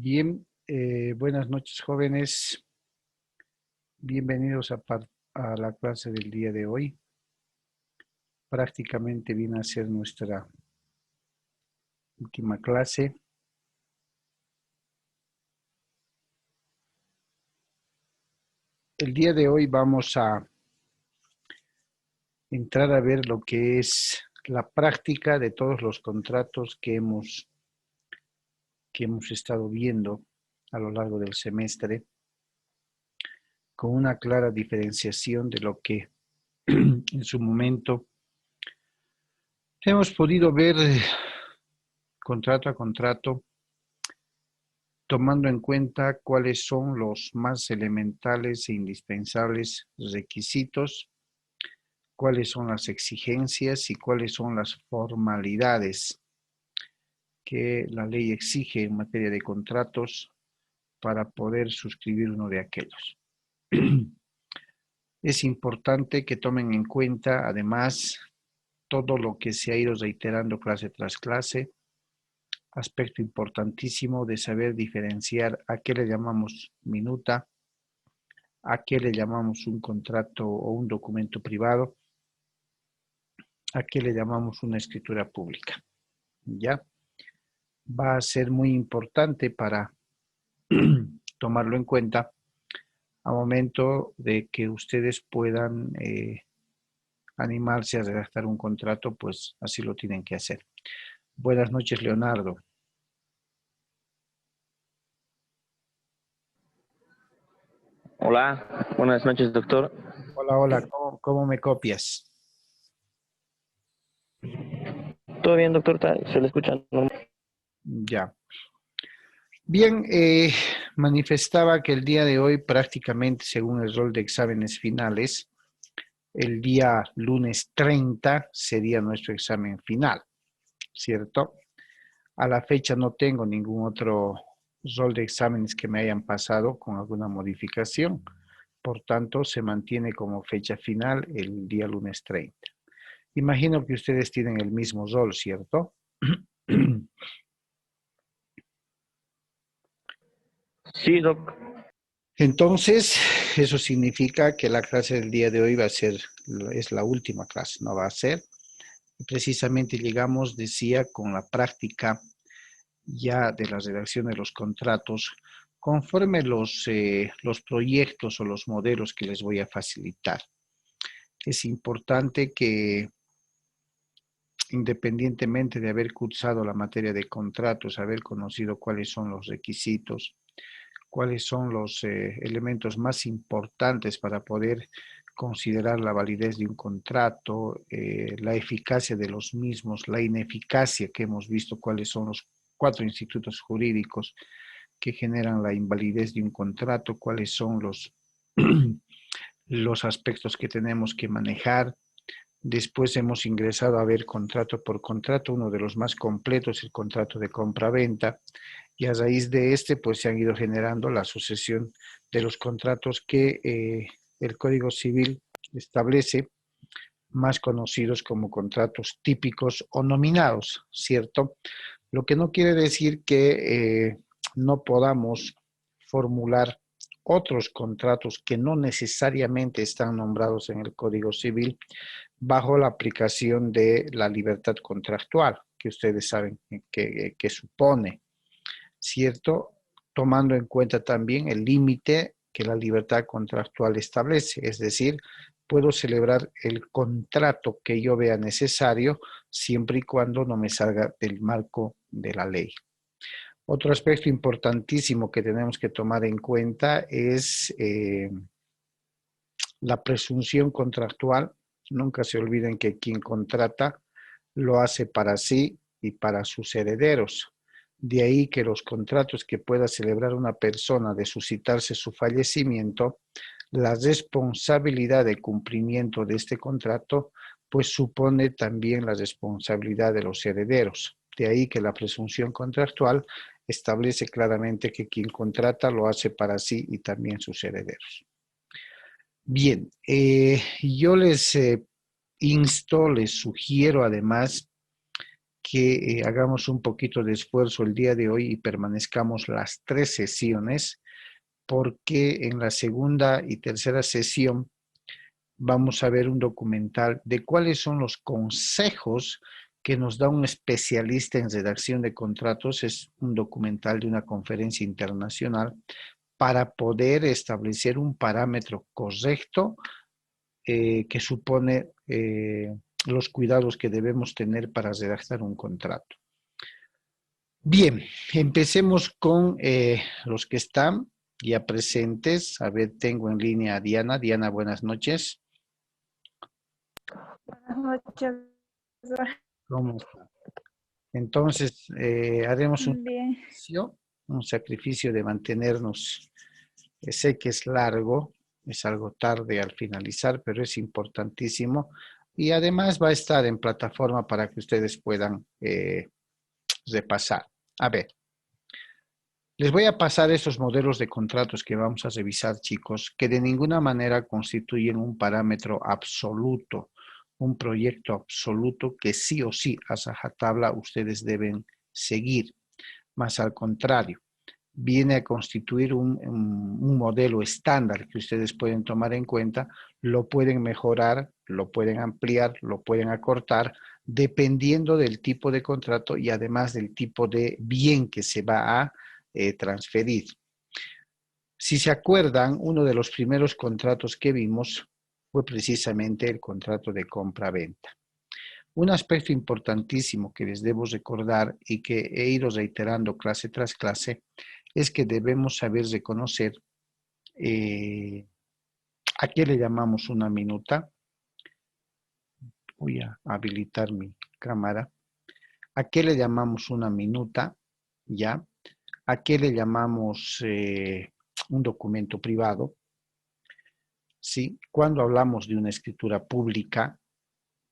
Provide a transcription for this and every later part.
Bien, buenas noches jóvenes, bienvenidos a la clase del día de hoy. Prácticamente viene a ser nuestra última clase. El día de hoy vamos a entrar a ver lo que es la práctica de todos los contratos que hemos estado viendo a lo largo del semestre, con una clara diferenciación de lo que en su momento hemos podido ver contrato a contrato, tomando en cuenta cuáles son los más elementales e indispensables requisitos, cuáles son las exigencias y cuáles son las formalidades que la ley exige en materia de contratos para poder suscribir uno de aquellos. Es importante que tomen en cuenta, además, todo lo que se ha ido reiterando clase tras clase, aspecto importantísimo de saber diferenciar a qué le llamamos minuta, a qué le llamamos un contrato o un documento privado, a qué le llamamos una escritura pública. ¿Ya? Va a ser muy importante para tomarlo en cuenta a momento de que ustedes puedan animarse a redactar un contrato, pues así lo tienen que hacer. Buenas noches, Leonardo. Hola, buenas noches, doctor. Hola, hola, ¿cómo me copias? ¿Todo bien, doctor? ¿Se le escucha normal? Ya. Bien, manifestaba que el día de hoy prácticamente según el rol de exámenes finales, el día lunes 30 sería nuestro examen final, ¿cierto? A la fecha no tengo ningún otro rol de exámenes que me hayan pasado con alguna modificación. Por tanto, se mantiene como fecha final el día lunes 30. Imagino que ustedes tienen el mismo rol, ¿cierto? Sí, doc. Entonces, eso significa que la clase del día de hoy es la última clase, no va a ser. Precisamente llegamos, decía, con la práctica ya de la redacción de los contratos, conforme los proyectos o los modelos que les voy a facilitar. Es importante que, independientemente de haber cursado la materia de contratos, haber conocido cuáles son los requisitos, cuáles son los elementos más importantes para poder considerar la validez de un contrato, la eficacia de los mismos, la ineficacia que hemos visto, cuáles son los 4 institutos jurídicos que generan la invalidez de un contrato, cuáles son los aspectos que tenemos que manejar. Después hemos ingresado a ver contrato por contrato, uno de los más completos, el contrato de compra-venta, y a raíz de este pues se han ido generando la sucesión de los contratos que el Código Civil establece, más conocidos como contratos típicos o nominados, ¿cierto? Lo que no quiere decir que no podamos formular otros contratos que no necesariamente están nombrados en el Código Civil bajo la aplicación de la libertad contractual, que ustedes saben que supone, ¿cierto? Tomando en cuenta también el límite que la libertad contractual establece, es decir, puedo celebrar el contrato que yo vea necesario siempre y cuando no me salga del marco de la ley. Otro aspecto importantísimo que tenemos que tomar en cuenta es la presunción contractual. Nunca se olviden que quien contrata lo hace para sí y para sus herederos. De ahí que los contratos que pueda celebrar una persona de suscitarse su fallecimiento, la responsabilidad de cumplimiento de este contrato, pues supone también la responsabilidad de los herederos. De ahí que la presunción contractual establece claramente que quien contrata lo hace para sí y también sus herederos. Bien, yo les insto, les sugiero además que hagamos un poquito de esfuerzo el día de hoy y permanezcamos las 3 sesiones, porque en la segunda y tercera sesión vamos a ver un documental de cuáles son los consejos que nos da un especialista en redacción de contratos. Es un documental de una conferencia internacional para poder establecer un parámetro correcto que supone los cuidados que debemos tener para redactar un contrato. Bien, empecemos con los que están ya presentes. A ver, tengo en línea a Diana. Diana, buenas noches. Buenas noches. ¿Cómo está? Entonces, haremos Bien. un sacrificio de mantenernos. Sé que es largo, es algo tarde al finalizar, pero es importantísimo. Y además va a estar en plataforma para que ustedes puedan repasar. A ver, les voy a pasar esos modelos de contratos que vamos a revisar, chicos, que de ninguna manera constituyen un parámetro absoluto, un proyecto absoluto que sí o sí a rajatabla ustedes deben seguir. Más al contrario, viene a constituir un modelo estándar que ustedes pueden tomar en cuenta, lo pueden mejorar, lo pueden ampliar, lo pueden acortar, dependiendo del tipo de contrato y además del tipo de bien que se va a transferir. Si se acuerdan, uno de los primeros contratos que vimos fue precisamente el contrato de compra-venta. Un aspecto importantísimo que les debo recordar y que he ido reiterando clase tras clase es que debemos saber reconocer a qué le llamamos una minuta. Voy a habilitar mi cámara. ¿A qué le llamamos una minuta? ¿Ya? ¿A qué le llamamos un documento privado? ¿Sí? Cuando hablamos de una escritura pública,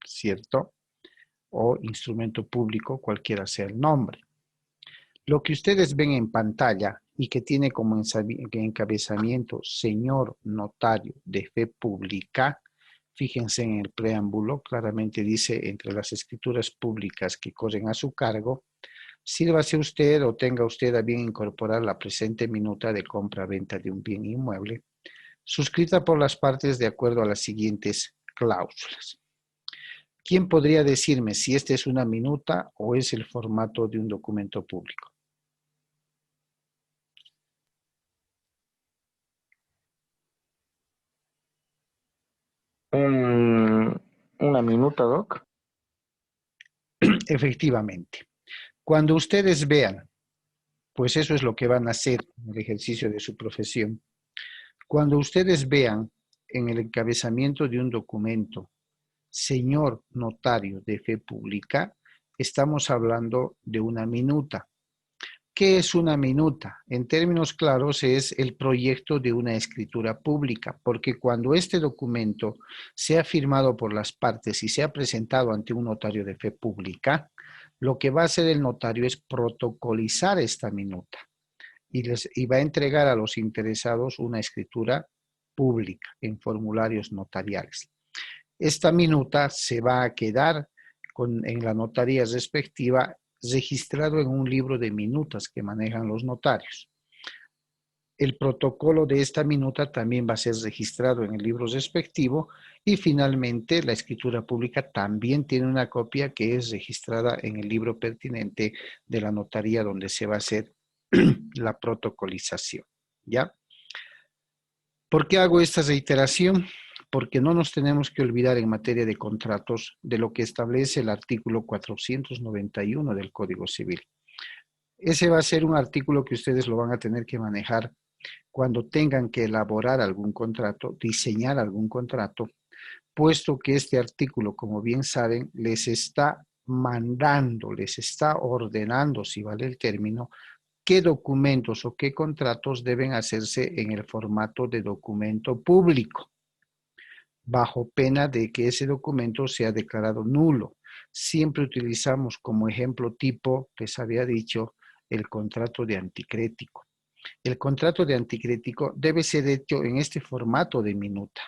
¿cierto? O instrumento público, cualquiera sea el nombre. Lo que ustedes ven en pantalla y que tiene como encabezamiento señor notario de fe pública, fíjense en el preámbulo, claramente dice entre las escrituras públicas que corren a su cargo, sírvase usted o tenga usted a bien incorporar la presente minuta de compra-venta de un bien inmueble, suscrita por las partes de acuerdo a las siguientes cláusulas. ¿Quién podría decirme si esta es una minuta o es el formato de un documento público? Una minuta, Doc. Efectivamente. Cuando ustedes vean, pues eso es lo que van a hacer en el ejercicio de su profesión, cuando ustedes vean en el encabezamiento de un documento, señor notario de fe pública, estamos hablando de una minuta. ¿Qué es una minuta? En términos claros es el proyecto de una escritura pública, porque cuando este documento sea firmado por las partes y sea presentado ante un notario de fe pública, lo que va a hacer el notario es protocolizar esta minuta y va a entregar a los interesados una escritura pública en formularios notariales. Esta minuta se va a quedar en la notaría respectiva registrado en un libro de minutas que manejan los notarios. El protocolo de esta minuta también va a ser registrado en el libro respectivo y finalmente la escritura pública también tiene una copia que es registrada en el libro pertinente de la notaría donde se va a hacer la protocolización. ¿Ya? ¿Por qué hago esta reiteración? Porque no nos tenemos que olvidar en materia de contratos de lo que establece el artículo 491 del Código Civil. Ese va a ser un artículo que ustedes lo van a tener que manejar cuando tengan que elaborar algún contrato, diseñar algún contrato, puesto que este artículo, como bien saben, les está mandando, les está ordenando, si vale el término, qué documentos o qué contratos deben hacerse en el formato de documento público, bajo pena de que ese documento sea declarado nulo. Siempre utilizamos como ejemplo tipo, les había dicho, el contrato de anticrético. El contrato de anticrético debe ser hecho en este formato de minuta.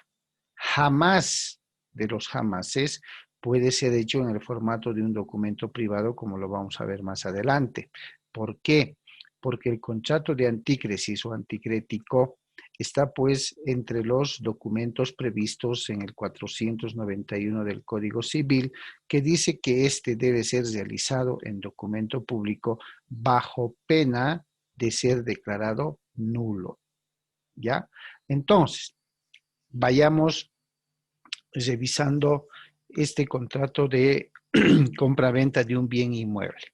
Jamás de los jamases puede ser hecho en el formato de un documento privado, como lo vamos a ver más adelante. ¿Por qué? Porque el contrato de anticresis o anticrético está pues entre los documentos previstos en el 491 del Código Civil, que dice que este debe ser realizado en documento público bajo pena de ser declarado nulo. ¿Ya? Entonces, vayamos revisando este contrato de compra-venta de un bien inmueble.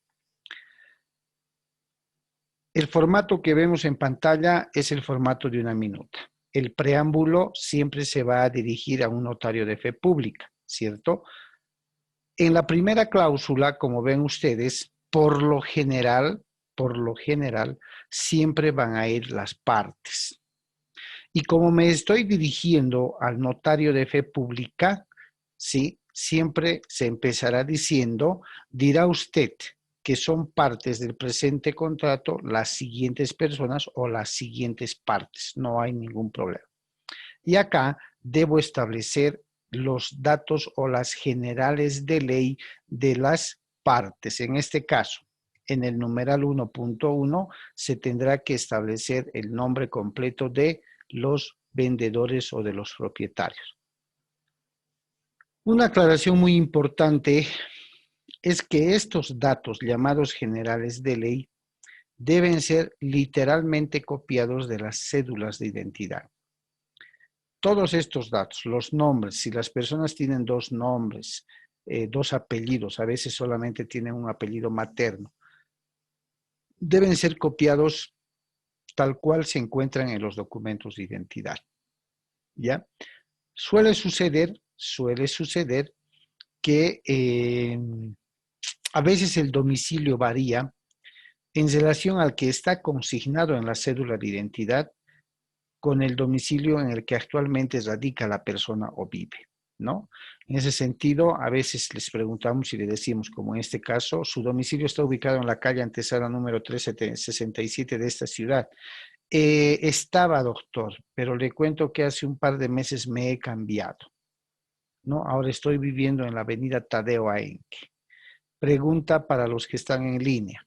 El formato que vemos en pantalla es el formato de una minuta. El preámbulo siempre se va a dirigir a un notario de fe pública, ¿cierto? En la primera cláusula, como ven ustedes, por lo general, siempre van a ir las partes. Y como me estoy dirigiendo al notario de fe pública, ¿sí? Siempre se empezará diciendo, dirá usted que son partes del presente contrato las siguientes personas o las siguientes partes. No hay ningún problema. Y acá debo establecer los datos o las generales de ley de las partes. En este caso, en el numeral 1.1 se tendrá que establecer el nombre completo de los vendedores o de los propietarios. Una aclaración muy importante es que estos datos llamados generales de ley deben ser literalmente copiados de las cédulas de identidad. Todos estos datos, los nombres, si las personas tienen dos nombres, dos apellidos, a veces solamente tienen un apellido materno, deben ser copiados tal cual se encuentran en los documentos de identidad. ¿Ya? Suele suceder que a veces el domicilio varía en relación al que está consignado en la cédula de identidad con el domicilio en el que actualmente radica la persona o vive, ¿no? En ese sentido, a veces les preguntamos y le decimos, como en este caso, su domicilio está ubicado en la calle Antesana número 367 de esta ciudad. Estaba, doctor, pero le cuento que hace un par de meses me he cambiado, ¿no? Ahora estoy viviendo en la avenida Tadeo Aenque. Pregunta para los que están en línea.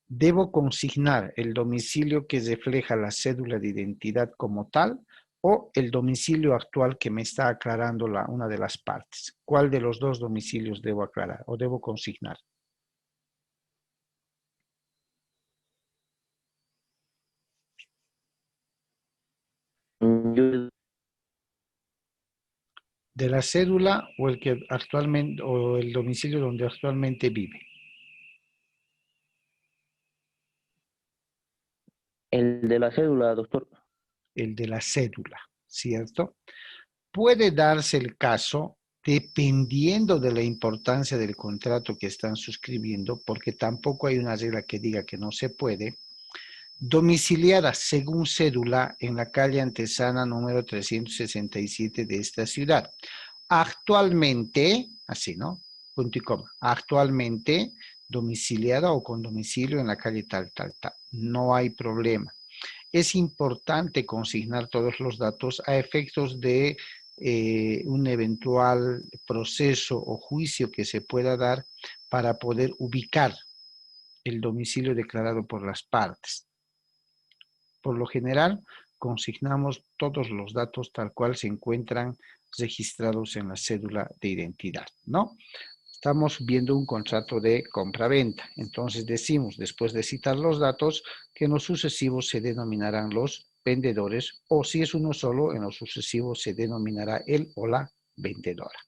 ¿Debo consignar el domicilio que refleja la cédula de identidad como tal o el domicilio actual que me está aclarando una de las partes? ¿Cuál de los dos domicilios debo aclarar o debo consignar? Yo, ¿De la cédula o el que actualmente o el domicilio donde actualmente vive? el de la cédula, doctor. El de la cédula, ¿cierto? Puede darse el caso, dependiendo de la importancia del contrato que están suscribiendo, porque tampoco hay una regla que diga que no se puede, domiciliada según cédula en la calle Antesana número 367 de esta ciudad. Actualmente, así, ¿no? Punto y coma. Actualmente domiciliada o con domicilio en la calle tal, tal, tal. No hay problema. Es importante consignar todos los datos a efectos de un eventual proceso o juicio que se pueda dar para poder ubicar el domicilio declarado por las partes. Por lo general, consignamos todos los datos tal cual se encuentran registrados en la cédula de identidad, ¿no? Estamos viendo un contrato de compra-venta. Entonces decimos, después de citar los datos, que en los sucesivos se denominarán los vendedores o si es uno solo, en los sucesivos se denominará el o la vendedora.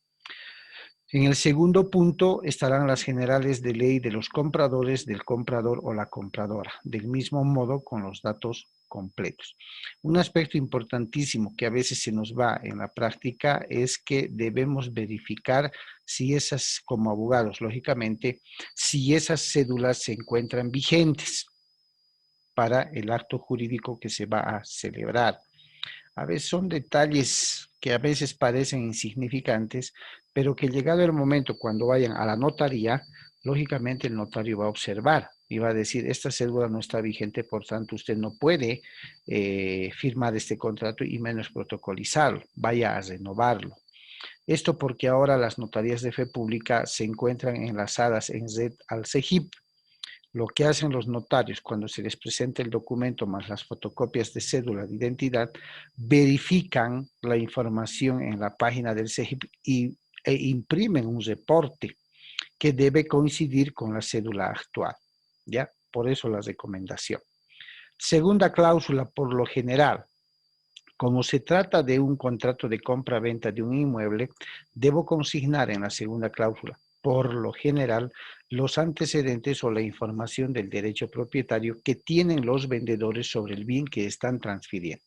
En el segundo punto estarán las generales de ley de los compradores, del comprador o la compradora, del mismo modo con los datos completos. Un aspecto importantísimo que a veces se nos va en la práctica es que debemos verificar si esas, como abogados, lógicamente, si esas cédulas se encuentran vigentes para el acto jurídico que se va a celebrar. A veces son detalles que a veces parecen insignificantes, pero que llegado el momento cuando vayan a la notaría, lógicamente el notario va a observar y va a decir, esta cédula no está vigente, por tanto usted no puede firmar este contrato y menos protocolizarlo, vaya a renovarlo. Esto porque ahora las notarías de fe pública se encuentran enlazadas en red al CEGIP. Lo que hacen los notarios cuando se les presenta el documento más las fotocopias de cédula de identidad, verifican la información en la página del CEGIP e imprimen un reporte que debe coincidir con la cédula actual. ¿Ya? Por eso la recomendación. Segunda cláusula, por lo general, como se trata de un contrato de compra-venta de un inmueble, debo consignar en la segunda cláusula, por lo general, los antecedentes o la información del derecho propietario que tienen los vendedores sobre el bien que están transfiriendo.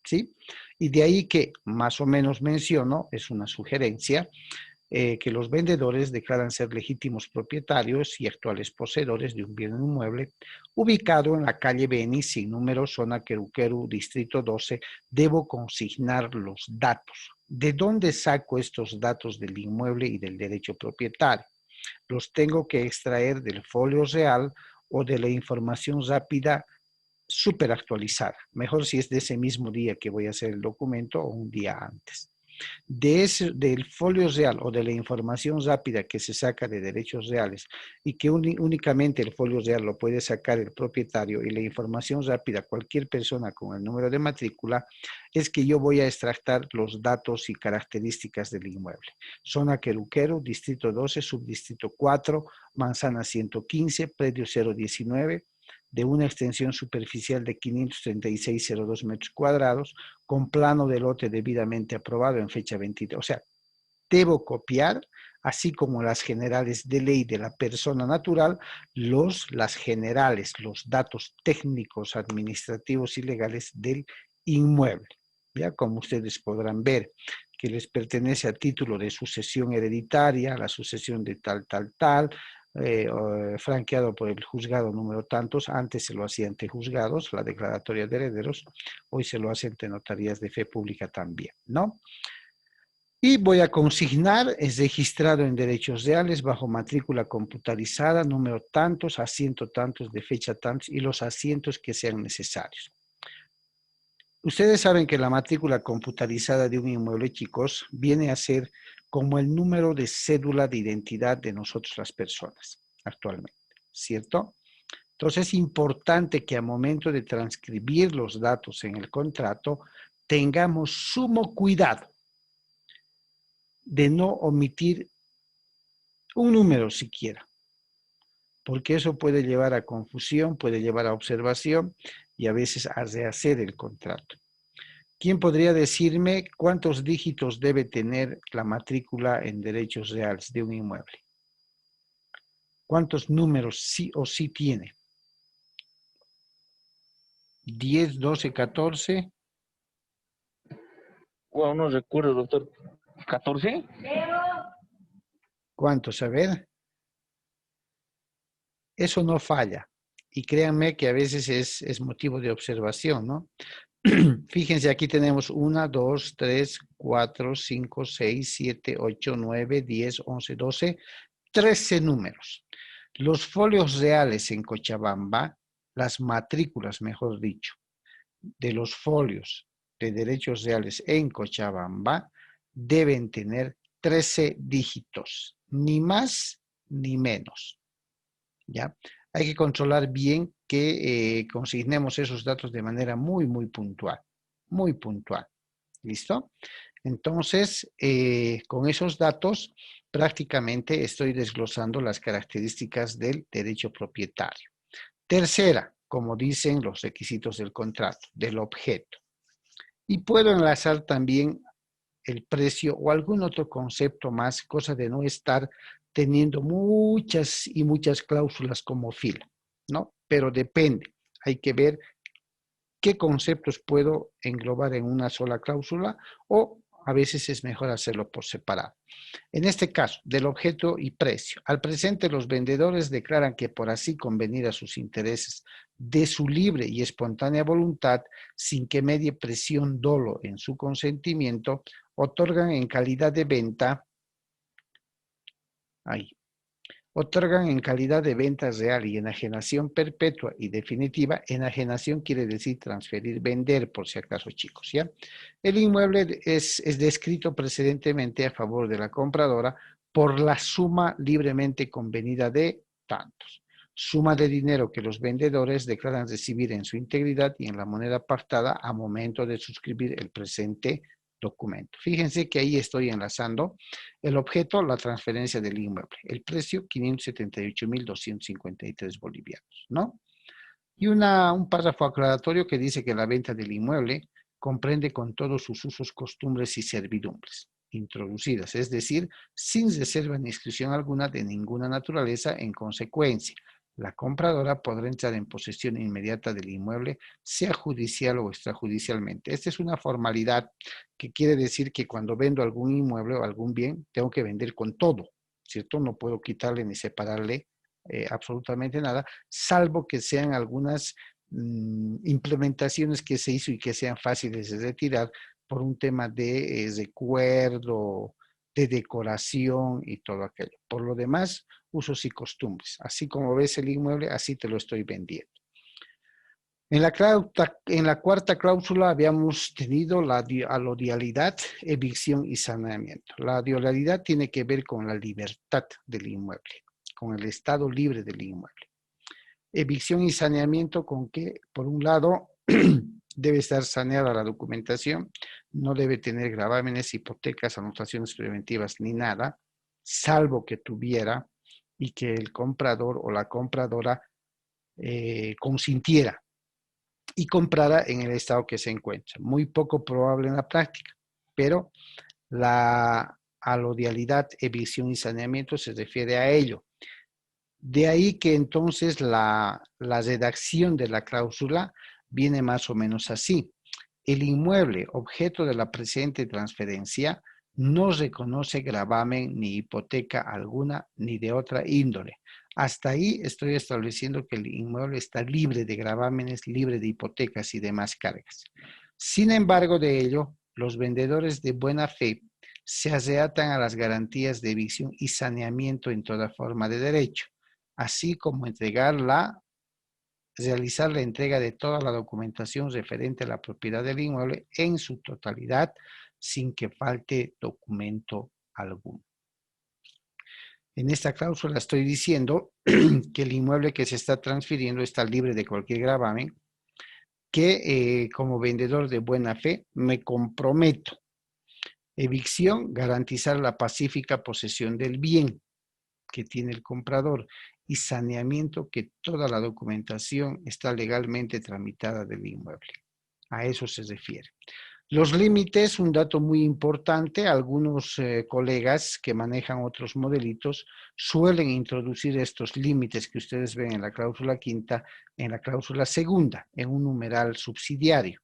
¿Sí? Y de ahí que más o menos menciono, es una sugerencia, que los vendedores declaran ser legítimos propietarios y actuales poseedores de un bien inmueble ubicado en la calle Beni, sin número, zona Queruqueru, distrito 12, debo consignar los datos. ¿De dónde saco estos datos del inmueble y del derecho propietario? Los tengo que extraer del folio real o de la información rápida súper actualizada. Mejor si es de ese mismo día que voy a hacer el documento o un día antes. Del folio real o de la información rápida que se saca de derechos reales y que únicamente el folio real lo puede sacar el propietario y la información rápida cualquier persona con el número de matrícula, es que yo voy a extractar los datos y características del inmueble. Zona Queruquero, distrito 12, subdistrito 4, manzana 115, predio 019, de una extensión superficial de 536,02 metros cuadrados, con plano de lote debidamente aprobado en fecha 23. O sea, debo copiar, así como las generales de ley de la persona natural, las generales, los datos técnicos, administrativos y legales del inmueble. Ya, como ustedes podrán ver, que les pertenece a título de sucesión hereditaria, la sucesión de tal, franqueado por el juzgado número tantos, antes se lo hacía ante juzgados, la declaratoria de herederos, hoy se lo hace ante notarías de fe pública también, ¿no? Y voy a consignar, es registrado en derechos reales bajo matrícula computarizada, número tantos, asiento tantos, de fecha tantos y los asientos que sean necesarios. Ustedes saben que la matrícula computarizada de un inmueble, chicos, viene a ser como el número de cédula de identidad de nosotros las personas actualmente, ¿cierto? Entonces es importante que al momento de transcribir los datos en el contrato tengamos sumo cuidado de no omitir un número siquiera, porque eso puede llevar a confusión, puede llevar a observación y a veces a rehacer el contrato. ¿Quién podría decirme cuántos dígitos debe tener la matrícula en derechos reales de un inmueble? ¿Cuántos números sí o sí tiene? 10, 12, 14. Wow, no recuerdo, doctor. ¿14? ¿Cuántos? A ver. Eso no falla. Y créanme que a veces es motivo de observación, ¿no? Fíjense, aquí tenemos 1, 2, 3, 4, 5, 6, 7, 8, 9, 10, 11, 12, 13 números. Los folios reales en Cochabamba, las matrículas, mejor dicho, de los folios de derechos reales en Cochabamba deben tener 13 dígitos, ni más ni menos. ¿Ya? Hay que controlar bien que consignemos esos datos de manera muy puntual, muy puntual. ¿Listo? Entonces, con esos datos, prácticamente estoy desglosando las características del derecho propietario. Tercera, como dicen los requisitos del contrato, del objeto. Y puedo enlazar también el precio o algún otro concepto más, cosa de no estar teniendo muchas y muchas cláusulas como fila, ¿no? Pero depende, hay que ver qué conceptos puedo englobar en una sola cláusula o a veces es mejor hacerlo por separado. En este caso, del objeto y precio. Al presente, los vendedores declaran que por así convenir a sus intereses de su libre y espontánea voluntad, sin que medie presión dolo en su consentimiento, otorgan en calidad de venta Otorgan en calidad de venta real y enajenación perpetua y definitiva. Enajenación quiere decir transferir, vender, por si acaso, chicos, ¿ya? El inmueble es descrito precedentemente a favor de la compradora por la suma libremente convenida de tantos. Suma de dinero que los vendedores declaran recibir en su integridad y en la moneda pactada a momento de suscribir el presente documento. Fíjense que ahí estoy enlazando el objeto, la transferencia del inmueble. El precio, 578.253 bolivianos, ¿no? Y un párrafo aclaratorio que dice que la venta del inmueble comprende con todos sus usos, costumbres y servidumbres introducidas, es decir, sin reserva ni exclusión alguna de ninguna naturaleza. En consecuencia, la compradora podrá entrar en posesión inmediata del inmueble, sea judicial o extrajudicialmente. Esta es una formalidad que quiere decir que cuando vendo algún inmueble o algún bien, tengo que vender con todo, ¿cierto? No puedo quitarle ni separarle absolutamente nada, salvo que sean algunas implementaciones que se hizo y que sean fáciles de retirar por un tema de recuerdo, de decoración y todo aquello. Por lo demás, usos y costumbres. Así como ves el inmueble, así te lo estoy vendiendo. En la cuarta cláusula habíamos tenido la alodialidad, evicción y saneamiento. La alodialidad tiene que ver con la libertad del inmueble, con el estado libre del inmueble. Evicción y saneamiento con que, por un lado, debe estar saneada la documentación, no debe tener gravámenes, hipotecas, anotaciones preventivas ni nada, salvo que tuviera y que el comprador o la compradora consintiera y comprara en el estado que se encuentra. Muy poco probable en la práctica, pero la alodialidad, evicción y saneamiento se refiere a ello. De ahí que entonces la redacción de la cláusula viene más o menos así. El inmueble objeto de la presente transferencia no reconoce gravamen ni hipoteca alguna ni de otra índole. Hasta ahí estoy estableciendo que el inmueble está libre de gravámenes, libre de hipotecas y demás cargas. Sin embargo, de ello, los vendedores de buena fe se reatan a las garantías de evicción y saneamiento en toda forma de derecho, así como realizar la entrega de toda la documentación referente a la propiedad del inmueble en su totalidad, sin que falte documento alguno. En esta cláusula estoy diciendo que el inmueble que se está transfiriendo está libre de cualquier gravamen, que como vendedor de buena fe me comprometo. Evicción, garantizar la pacífica posesión del bien que tiene el comprador, y saneamiento, que toda la documentación está legalmente tramitada del inmueble. A eso se refiere. Los límites, un dato muy importante, algunos colegas que manejan otros modelitos suelen introducir estos límites que ustedes ven en la cláusula quinta, en la cláusula segunda, en un numeral subsidiario.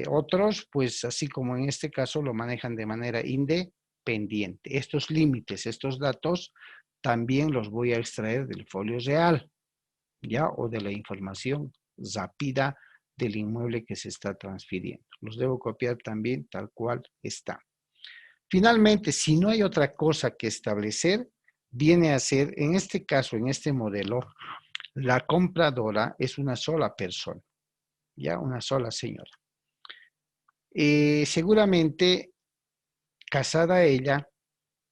Otros, pues así como en este caso, lo manejan de manera independiente. Estos límites, estos datos, también los voy a extraer del folio real, ¿ya? O de la información rápida del inmueble que se está transfiriendo. Los debo copiar también tal cual está. Finalmente, si no hay otra cosa que establecer, viene a ser, en este caso, en este modelo, la compradora es una sola persona, ¿ya? Una sola señora. Seguramente casada ella,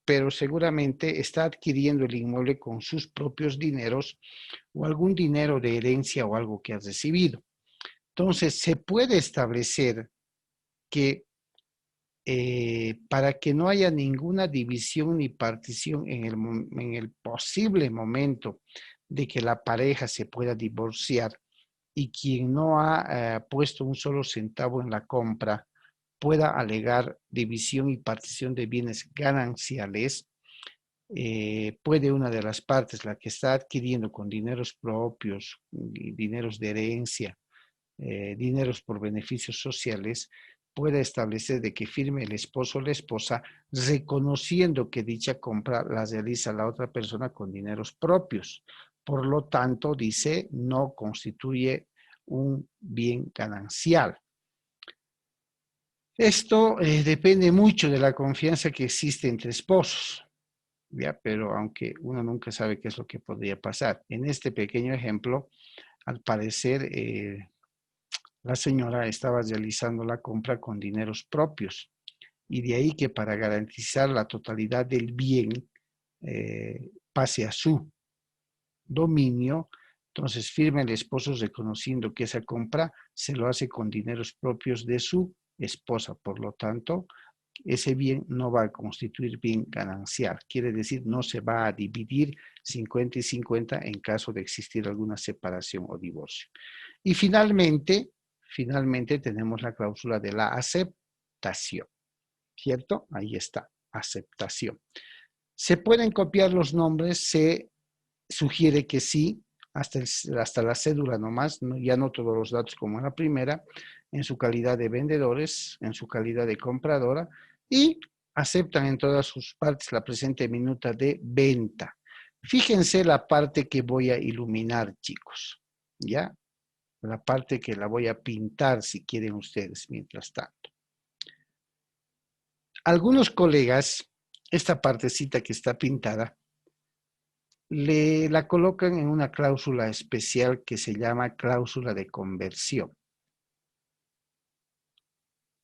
pero seguramente está adquiriendo el inmueble con sus propios dineros o algún dinero de herencia o algo que ha recibido. Entonces, se puede establecer que para que no haya ninguna división ni partición en el posible momento de que la pareja se pueda divorciar y quien no ha puesto un solo centavo en la compra pueda alegar división y partición de bienes gananciales, puede una de las partes, la que está adquiriendo con dineros propios, dineros de herencia, dineros por beneficios sociales, pueda establecer de que firme el esposo o la esposa, reconociendo que dicha compra la realiza la otra persona con dineros propios. Por lo tanto, dice, no constituye un bien ganancial. Esto depende mucho de la confianza que existe entre esposos. ¿ya? Pero aunque uno nunca sabe qué es lo que podría pasar. En este pequeño ejemplo, al parecer, la señora estaba realizando la compra con dineros propios y de ahí que para garantizar la totalidad del bien pase a su dominio, entonces firma el esposo reconociendo que esa compra se lo hace con dineros propios de su esposa. Por lo tanto, ese bien no va a constituir bien ganancial. Quiere decir, no se va a dividir 50 y 50 en caso de existir alguna separación o divorcio. Y finalmente tenemos la cláusula de la aceptación, ¿cierto? Ahí está, aceptación. ¿Se pueden copiar los nombres? Se sugiere que sí, hasta la cédula nomás, ¿no? Ya no todos los datos como en la primera, en su calidad de vendedores, en su calidad de compradora, y aceptan en todas sus partes la presente minuta de venta. Fíjense la parte que voy a iluminar, chicos, ¿ya? La parte que la voy a pintar, si quieren ustedes, mientras tanto. Algunos colegas, esta partecita que está pintada, la colocan en una cláusula especial que se llama cláusula de conversión.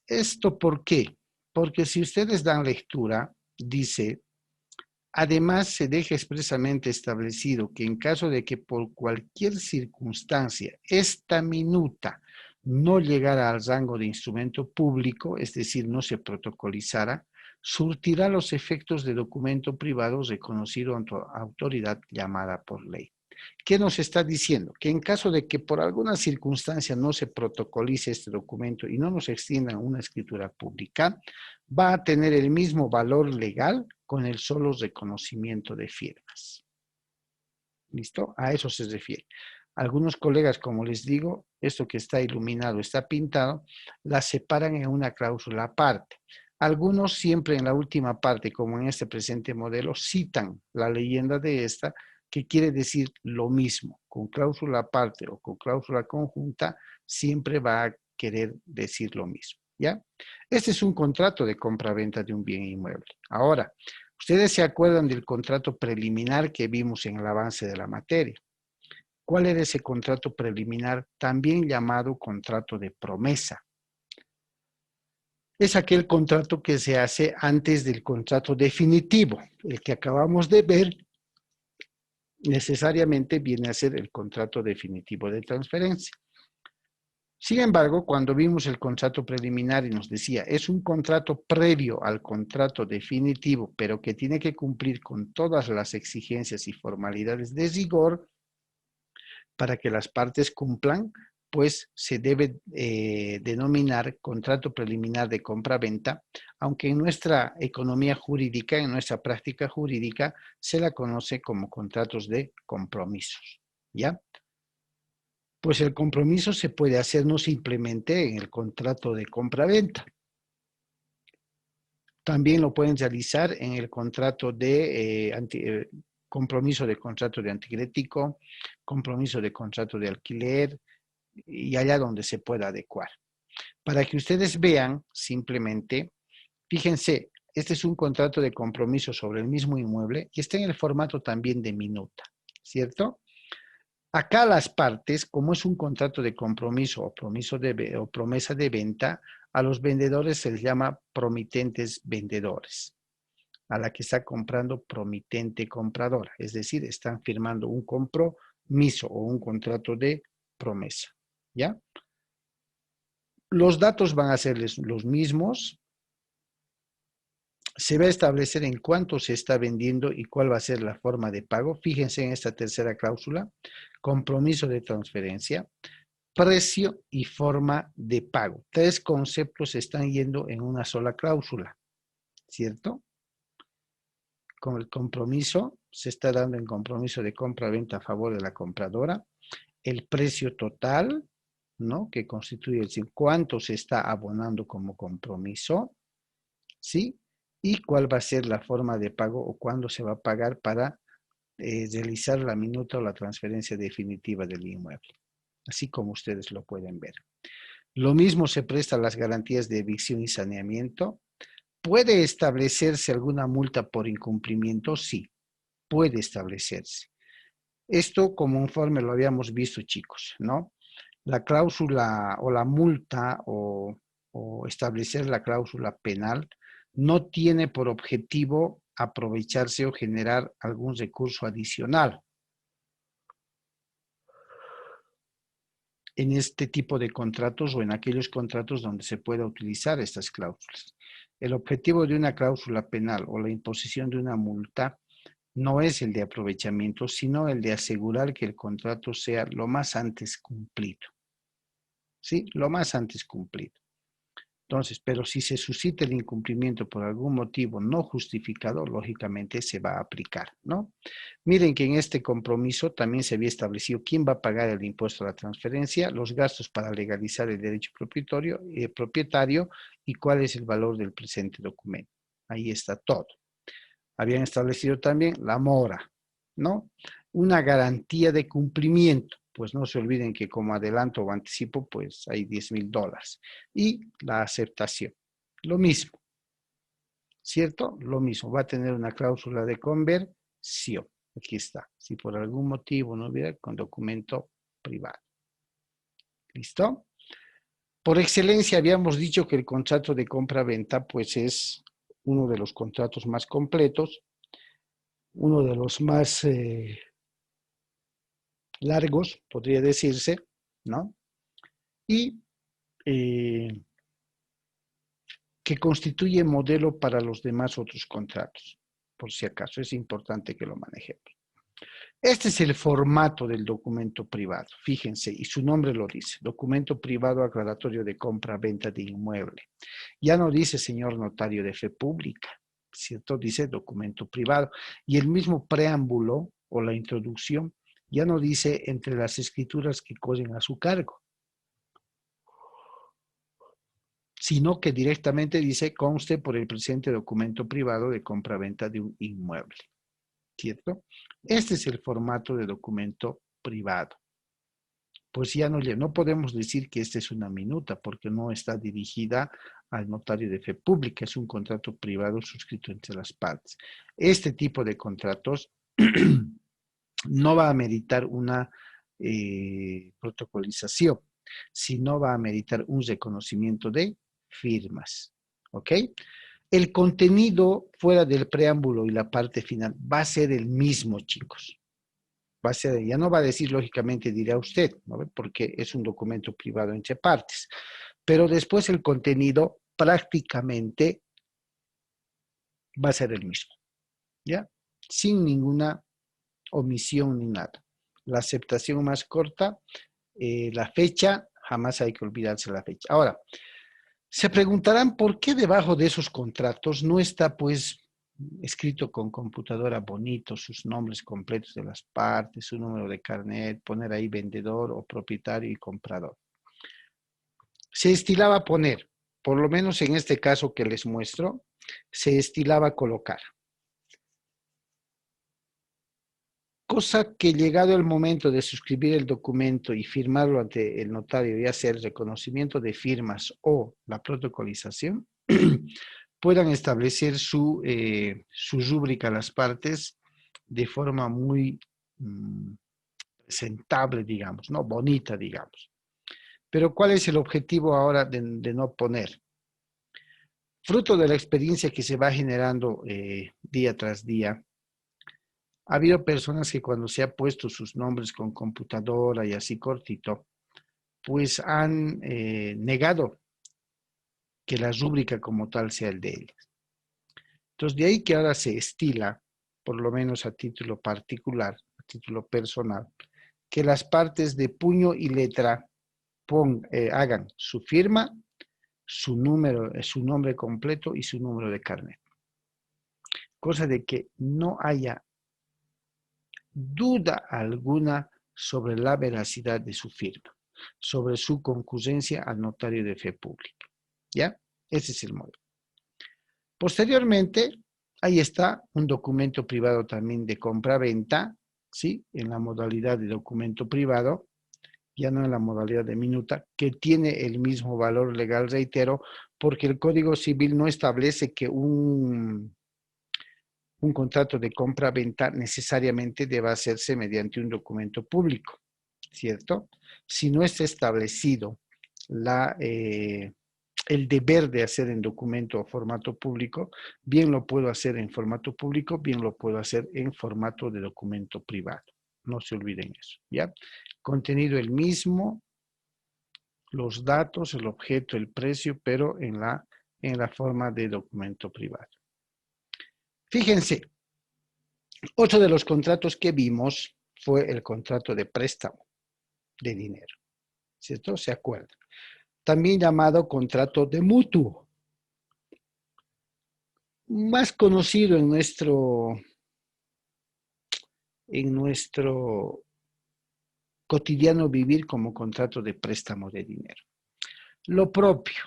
¿Esto por qué? Porque si ustedes dan lectura, dice, además se deja expresamente establecido que en caso de que por cualquier circunstancia esta minuta no llegara al rango de instrumento público, es decir, no se protocolizara, surtirá los efectos de documento privado reconocido ante autoridad llamada por ley. ¿Qué nos está diciendo? Que en caso de que por alguna circunstancia no se protocolice este documento y no nos extiendan una escritura pública, va a tener el mismo valor legal con el solo reconocimiento de firmas. ¿Listo? A eso se refiere. Algunos colegas, como les digo, esto que está iluminado, está pintado, la separan en una cláusula aparte. Algunos siempre en la última parte, como en este presente modelo, citan la leyenda de esta, que quiere decir lo mismo. Con cláusula aparte o con cláusula conjunta, siempre va a querer decir lo mismo. ¿Ya? Este es un contrato de compra-venta de un bien inmueble. Ahora, ustedes se acuerdan del contrato preliminar que vimos en el avance de la materia. ¿Cuál era ese contrato preliminar? También llamado contrato de promesa. Es aquel contrato que se hace antes del contrato definitivo. El que acabamos de ver necesariamente viene a ser el contrato definitivo de transferencia. Sin embargo, cuando vimos el contrato preliminar y nos decía, es un contrato previo al contrato definitivo, pero que tiene que cumplir con todas las exigencias y formalidades de rigor para que las partes cumplan, pues se debe denominar contrato preliminar de compra-venta, aunque en nuestra economía jurídica, en nuestra práctica jurídica, se la conoce como contratos de compromisos, ¿ya? Pues el compromiso se puede hacer no simplemente en el contrato de compra-venta. También lo pueden realizar en el contrato de compromiso de contrato de anticrético, compromiso de contrato de alquiler y allá donde se pueda adecuar. Para que ustedes vean, simplemente, fíjense, este es un contrato de compromiso sobre el mismo inmueble y está en el formato también de minuta, ¿cierto? Acá las partes, como es un contrato de compromiso o promesa de venta, a los vendedores se les llama promitentes vendedores. A la que está comprando promitente compradora, es decir, están firmando un compromiso o un contrato de promesa, ¿ya? Los datos van a ser los mismos. Se va a establecer en cuánto se está vendiendo y cuál va a ser la forma de pago. Fíjense en esta tercera cláusula, compromiso de transferencia, precio y forma de pago. Tres conceptos están yendo en una sola cláusula, ¿cierto? Con el compromiso, se está dando en compromiso de compra-venta a favor de la compradora, el precio total, ¿no? Que constituye el cuánto se está abonando como compromiso, ¿sí? Y cuál va a ser la forma de pago o cuándo se va a pagar para realizar la minuta o la transferencia definitiva del inmueble, así como ustedes lo pueden ver. Lo mismo se presta a las garantías de evicción y saneamiento, ¿Puede establecerse alguna multa por incumplimiento? Sí, puede establecerse. Esto como conforme lo habíamos visto, chicos, ¿no? La cláusula o la multa o establecer la cláusula penal no tiene por objetivo aprovecharse o generar algún recurso adicional en este tipo de contratos o en aquellos contratos donde se pueda utilizar estas cláusulas. El objetivo de una cláusula penal o la imposición de una multa no es el de aprovechamiento, sino el de asegurar que el contrato sea lo más antes cumplido. ¿Sí? Lo más antes cumplido. Entonces, pero si se suscita el incumplimiento por algún motivo no justificado, lógicamente se va a aplicar, ¿no? Miren que en este compromiso también se había establecido quién va a pagar el impuesto a la transferencia, los gastos para legalizar el derecho propietario y cuál es el valor del presente documento. Ahí está todo. Habían establecido también la mora, ¿no? Una garantía de cumplimiento, pues no se olviden que como adelanto o anticipo, pues hay $10,000. Y la aceptación, lo mismo, ¿cierto? Lo mismo, va a tener una cláusula de conversión. Aquí está, si por algún motivo no hubiera con documento privado. ¿Listo? Por excelencia habíamos dicho que el contrato de compra-venta pues es uno de los contratos más completos, uno de los más largos, podría decirse, ¿no? Y que constituye modelo para los demás otros contratos, por si acaso, es importante que lo manejemos. Este es el formato del documento privado, fíjense, y su nombre lo dice, documento privado aclaratorio de compra-venta de inmueble. Ya no dice señor notario de fe pública, ¿cierto? Dice documento privado. Y el mismo preámbulo o la introducción ya no dice entre las escrituras que corren a su cargo, sino que directamente dice conste por el presente documento privado de compra-venta de un inmueble, ¿cierto? Este es el formato de documento privado. Pues ya no podemos decir que esta es una minuta porque no está dirigida al notario de fe pública, es un contrato privado suscrito entre las partes. Este tipo de contratos no va a meritar una protocolización, sino va a meritar un reconocimiento de firmas, ¿ok? El contenido fuera del preámbulo y la parte final va a ser el mismo, chicos. Va a ser, ya no va a decir, lógicamente, dirá usted, ¿no? Porque es un documento privado entre partes. Pero después el contenido prácticamente va a ser el mismo, ¿ya? Sin ninguna omisión ni nada. La aceptación más corta, la fecha, jamás hay que olvidarse la fecha. Ahora, se preguntarán por qué debajo de esos contratos no está, pues, escrito con computadora bonito, sus nombres completos de las partes, su número de carnet, poner ahí vendedor o propietario y comprador. Se estilaba poner, por lo menos en este caso que les muestro, se estilaba colocar. Cosa que llegado el momento de suscribir el documento y firmarlo ante el notario, ya sea el reconocimiento de firmas o la protocolización, puedan establecer su rúbrica a las partes de forma muy presentable, digamos, ¿no? Bonita, digamos. Pero ¿cuál es el objetivo ahora de no poner? Fruto de la experiencia que se va generando día tras día, ha habido personas que cuando se ha puesto sus nombres con computadora y así cortito, pues han negado que la rúbrica como tal sea el de ellos. Entonces, de ahí que ahora se estila, por lo menos a título particular, a título personal, que las partes de puño y letra hagan su firma, su número, su nombre completo y su número de carnet. Cosa de que no haya duda alguna sobre la veracidad de su firma, sobre su concurrencia al notario de fe pública. ¿Ya? Ese es el modelo. Posteriormente, ahí está un documento privado también de compra-venta, ¿sí? En la modalidad de documento privado, ya no en la modalidad de minuta, que tiene el mismo valor legal, reitero, porque el Código Civil no establece que un contrato de compra-venta necesariamente deba hacerse mediante un documento público, ¿cierto? Si no está establecido el deber de hacer en documento o formato público, bien lo puedo hacer en formato público, bien lo puedo hacer en formato de documento privado. No se olviden eso, ¿ya? Contenido el mismo, los datos, el objeto, el precio, pero en la forma de documento privado. Fíjense, otro de los contratos que vimos fue el contrato de préstamo de dinero, ¿cierto? ¿Se acuerdan? También llamado contrato de mutuo, más conocido en nuestro cotidiano vivir como contrato de préstamo de dinero. Lo propio,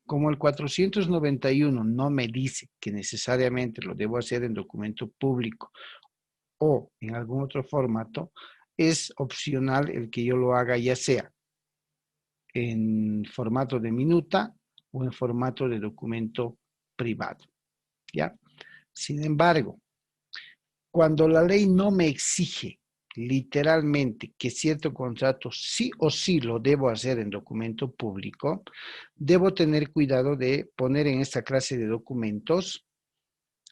como el 491 no me dice que necesariamente lo debo hacer en documento público o en algún otro formato, es opcional el que yo lo haga ya sea en formato de minuta o en formato de documento privado, ¿ya? Sin embargo, cuando la ley no me exige literalmente que cierto contrato sí o sí lo debo hacer en documento público, debo tener cuidado de poner en esta clase de documentos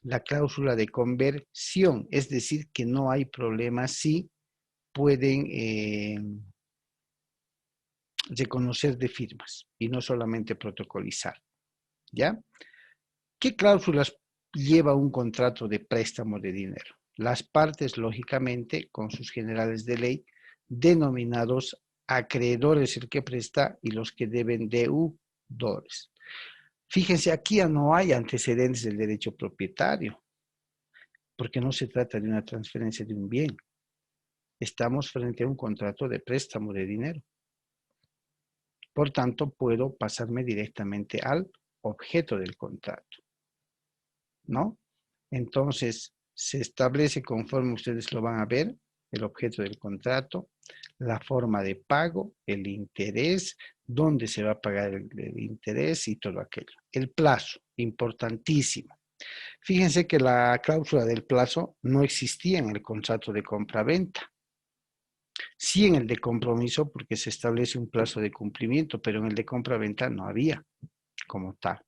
la cláusula de conversión, es decir, que no hay problema si pueden reconocer de firmas y no solamente protocolizar, ¿ya? ¿Qué cláusulas lleva un contrato de préstamo de dinero? Las partes, lógicamente, con sus generales de ley, denominados acreedores el que presta y los que deben deudores. Fíjense, aquí ya no hay antecedentes del derecho propietario, porque no se trata de una transferencia de un bien. Estamos frente a un contrato de préstamo de dinero. Por tanto, puedo pasarme directamente al objeto del contrato, ¿no? Entonces, se establece conforme ustedes lo van a ver, el objeto del contrato, la forma de pago, el interés, dónde se va a pagar el interés y todo aquello. El plazo, importantísimo. Fíjense que la cláusula del plazo no existía en el contrato de compra-venta. Sí en el de compromiso porque se establece un plazo de cumplimiento, pero en el de compra-venta no había como tal.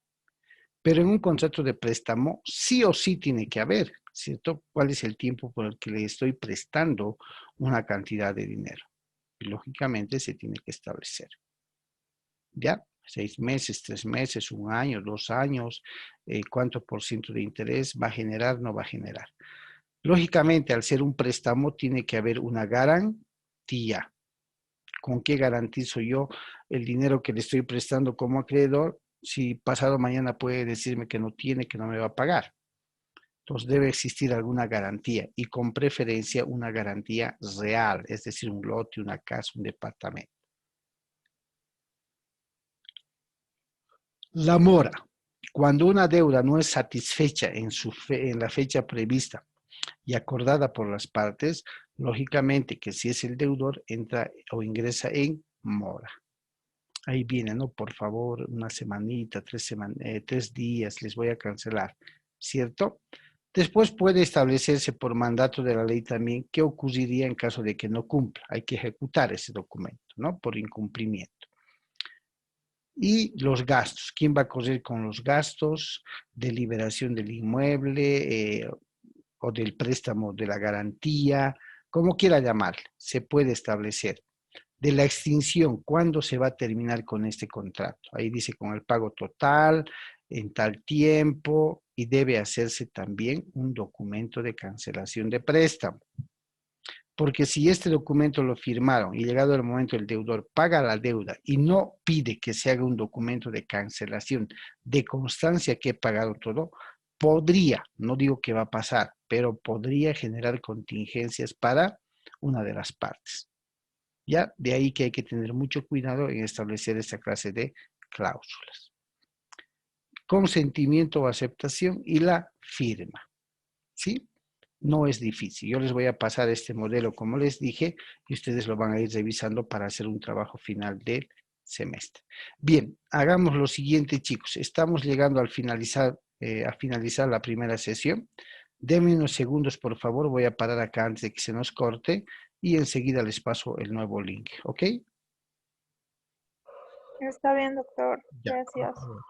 Pero en un contrato de préstamo sí o sí tiene que haber, ¿cierto? ¿Cuál es el tiempo por el que le estoy prestando una cantidad de dinero? Y lógicamente se tiene que establecer. ¿Ya? 6 meses, 3 meses, 1 año, 2 años, cuánto por ciento de interés va a generar, no va a generar. Lógicamente, al ser un préstamo, tiene que haber una garantía. ¿Con qué garantizo yo el dinero que le estoy prestando como acreedor? Si pasado mañana puede decirme que no tiene, que no me va a pagar. Entonces debe existir alguna garantía y con preferencia una garantía real, es decir, un lote, una casa, un departamento. La mora. Cuando una deuda no es satisfecha en la fecha prevista y acordada por las partes, lógicamente que si es el deudor, entra o ingresa en mora. Ahí viene, ¿no? Por favor, una semanita, 3 días, les voy a cancelar, ¿cierto? Después puede establecerse por mandato de la ley también qué ocurriría en caso de que no cumpla. Hay que ejecutar ese documento, ¿no? Por incumplimiento. Y los gastos. ¿Quién va a correr con los gastos de liberación del inmueble o del préstamo de la garantía? Como quiera llamarle, se puede establecer. De la extinción, ¿cuándo se va a terminar con este contrato? Ahí dice con el pago total, en tal tiempo, y debe hacerse también un documento de cancelación de préstamo. Porque si este documento lo firmaron y llegado el momento el deudor paga la deuda y no pide que se haga un documento de cancelación de constancia que he pagado todo, podría, no digo que va a pasar, pero podría generar contingencias para una de las partes. Ya, de ahí que hay que tener mucho cuidado en establecer esta clase de cláusulas. Consentimiento o aceptación y la firma, ¿sí? No es difícil. Yo les voy a pasar este modelo, como les dije, y ustedes lo van a ir revisando para hacer un trabajo final del semestre. Bien, hagamos lo siguiente, chicos. Estamos llegando al a finalizar la primera sesión. Denme unos segundos, por favor. Voy a parar acá antes de que se nos corte y enseguida les paso el nuevo link, ¿ok? Está bien, doctor. Ya, por Gracias. favor.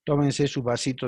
Tómense su vasito